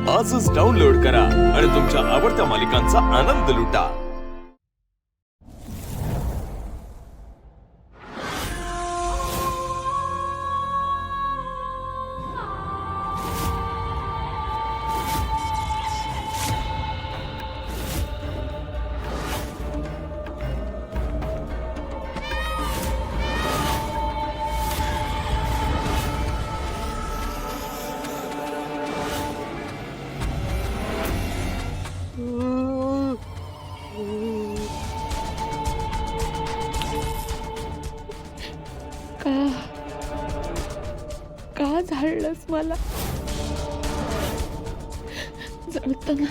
आजच डाउनलोड करा आणि तुमच्या आवडत्या मालिकांचा आनंद लुटा। का झाडलंस मला? जळताना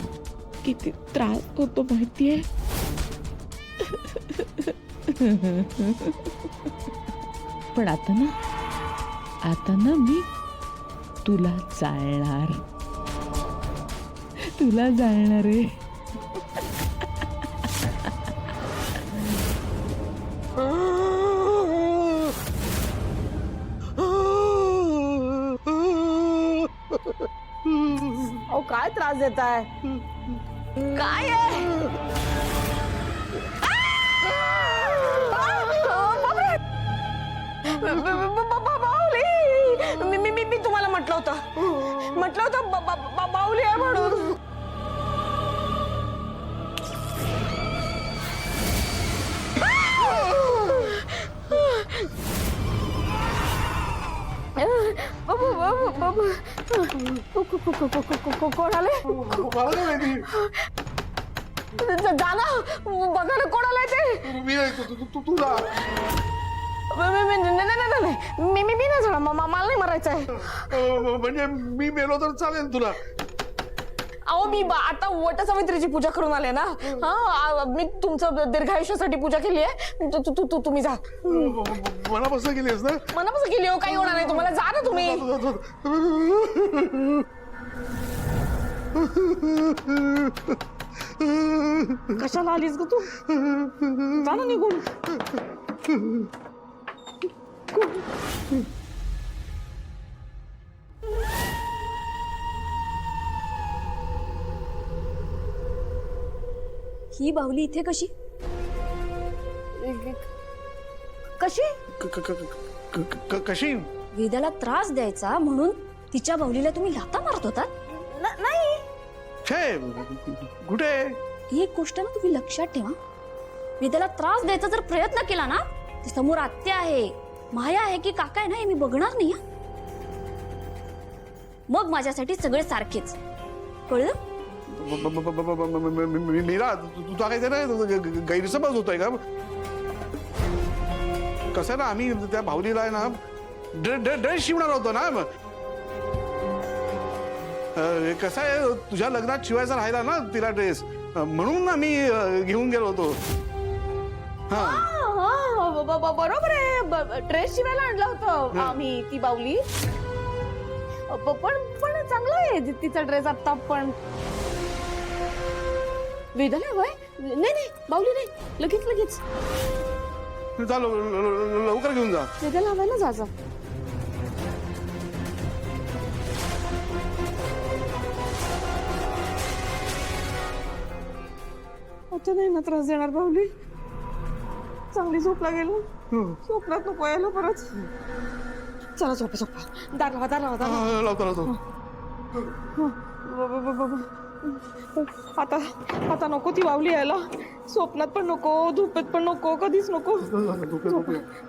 किती त्रास होतो माहितीये? पण आता ना मी तुला जाळणार आहे। अहो काय त्रास देताय? काय आहे? बाहुली, मी तुम्हाला म्हटलं होतं बाहुली आहे म्हणून। कोण आले? जाना बघायला कोण आलाय ते? मी नाही झाला, मला नाही मरायचंय। म्हणजे मी मेलो तर चालेल तुला? अहो मी आता वटसावित्रीची पूजा करून आले ना। मी तुमचं दीर्घायुष्यासाठी पूजा केली आहे। तुम्ही जा। मनापासून केलीस ना? मनापासून केली हो, काही होणार नाही तुम्हाला। जा ना तुम्ही। कशाला आलीस ग तू? जा ना निघून। ही बाहुली इथे कशी? कशी? वेदाला त्रास द्यायचा म्हणून तिच्या बाहुलीला तुम्ही लाथा मारत होतात? नाही कुठे? ही एक गोष्ट ना तुम्ही लक्षात ठेवा। वेदाला त्रास द्यायचा जर प्रयत्न केला ना, तर समोर आत्या आहे, माया आहे की काका आहे ना, हे मी बघणार नाही। मग माझ्यासाठी सगळे सारखेच, कळलं? मीरा, तुझा काही ना गैरसमज होतोय का? कसं ना, आम्ही त्या भाऊलीला आहे ना ड्रेस शिवणार होतो ना। कसं आहे, तुझ्या लग्नात शिवायचा राहिला ना तिला ड्रेस, म्हणून आम्ही घेऊन गेलो होतो। बरोबर आहे, ड्रेस शिवायला आणला होता आम्ही ती बाहुली। पण चांगला आहे तिचा ड्रेस आता। पण वेदाला वय नाही, बाहुली नाही, लगेच चालो, लवकर घेऊन जा। वेदाला हवाय ना, जा। आता नाही ना त्रास देणार बाहुली। चांगली झोपला गेलो, स्वप्नात नको यायला परत। चला झोपा। दार लावा। लावतो। आता नको ती बाहुली यायला। स्वप्नात पण नको, झोपेत पण नको, कधीच नको।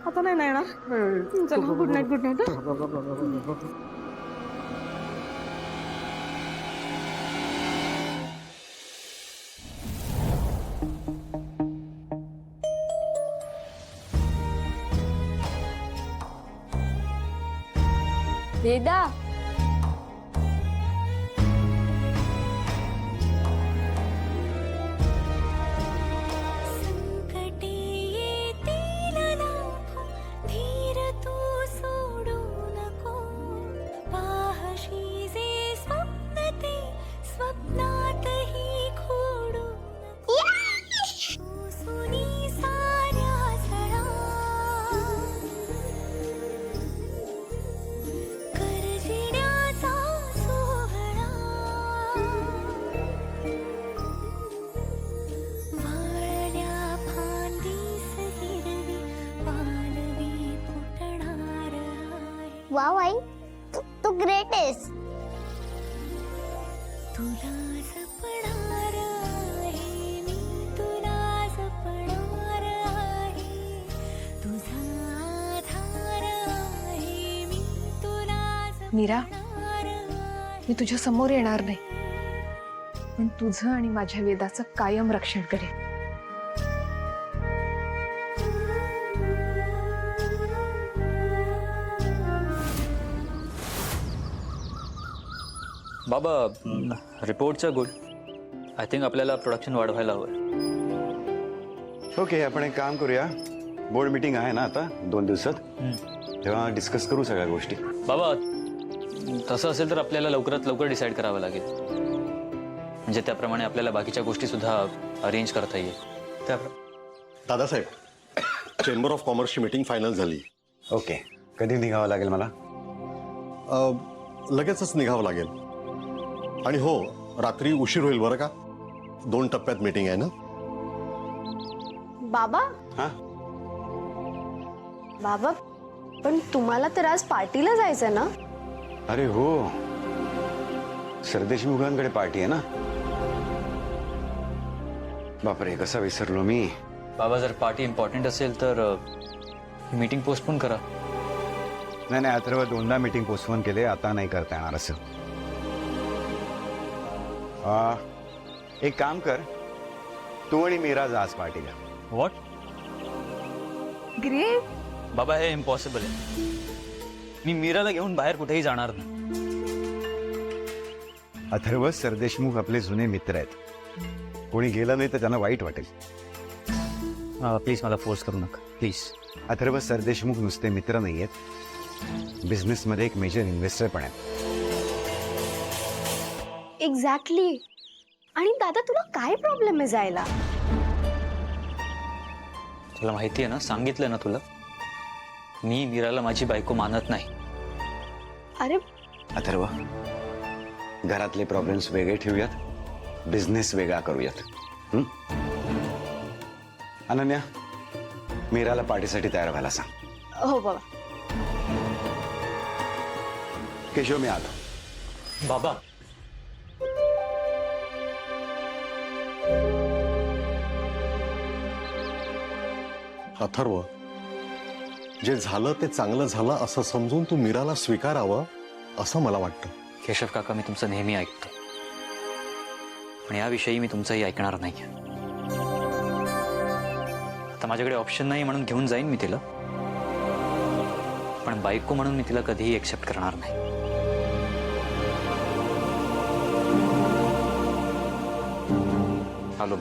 आता नाही येणार। चला, गुड नाईट। वेदा, गरजे वाव आई, तू ग्रेट आहेस. तुला जपणार आहे मी, तुला जपणार आहे. तुझा आधार आहे मी, तुला मीरा, जपणार. मी तुझ्या समोर येणार नाही, पण तुझं आणि माझ्या वेदाचं कायम रक्षण करेन. बाबा, रिपोर्टचं गुड. आय थिंक आपल्याला प्रोडक्शन वाढवायला हवं. ओके, आपण एक काम करूया. बोर्ड मीटिंग आहे ना आता 2 दिवसात, तेव्हा डिस्कस करू सगळ्या गोष्टी. बाबा, तसं असेल तर आपल्याला लवकरात लवकर डिसाईड करावं लागेल. म्हणजे त्याप्रमाणे आपल्याला बाकीच्या गोष्टी सुद्धा अरेंज करता येईल. दादासाहेब, चेंबर ऑफ कॉमर्सची मीटिंग फायनल झाली. ओके, कधी निघावं लागेल मला? लगेचच निघावं लागेल. आणि हो, रात्री उशीर होईल बरं का. 2 टप्प्यात मीटिंग आहे ना. बाबा, हा, बाबा, पण तुम्हाला तर आज पार्टीला जायचं ना. अरे हो, सरदेशमुखांकडे पार्टी आहे ना. बापरे, कसा विसरलो मी. बाबा, जर पार्टी इम्पॉर्टंट असेल तर मीटिंग पोस्टपोन करा. नाही नाही, अथर्व 2दा मीटिंग पोस्टपोन केले, आता नाही करता येणार असं. एक काम कर, तू आणि मीरा जा आज पार्टीला. व्हॉट? ग्रेट. बाबा, हे इम्पॉसिबल आहे. मी मीराला घेऊन बाहेर कुठेही जाणार नाही. अथर्व, सरदेशमुख आपले जुने मित्र आहेत. कोणी गेलं नाही तर त्यांना वाईट वाटेल. प्लीज मला फोर्स करू नका, प्लीज. अथर्व, सरदेशमुख नुसते मित्र नाही आहेत, बिझनेसमध्ये एक मेजर इन्व्हेस्टर पण आहेत. एक्झॅक्टली. आणि दादा, तुला काय प्रॉब्लेम आहे जायला? तुला माहिती आहे ना, सांगितलं ना तुला, मी मीराला माझी बायको मानत नाही. अरे अथर्व, घरातले प्रॉब्लेम्स वेगळे ठेवूयात, बिझनेस वेगळा करूयात. हं? अनन्या, मीराला पार्टीसाठी तयार व्हायला सांग. हो बाबा. केशव, मी आलो. बाबा, अथर्व, जे झालं ते चांगलं झालं असं समजून तू मीराला स्वीकारावं असं मला वाटतं. केशव काका, मी तुमचं नेहमी ऐकतो, पण याविषयी मी तुमचंही ऐकणार नाही. आता माझ्याकडे ऑप्शन नाही म्हणून घेऊन जाईन मी तिला, पण बायको म्हणून मी तिला कधीही एक्सेप्ट करणार नाही. आलो.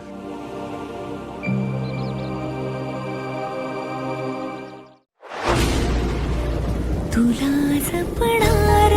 तुला जपणार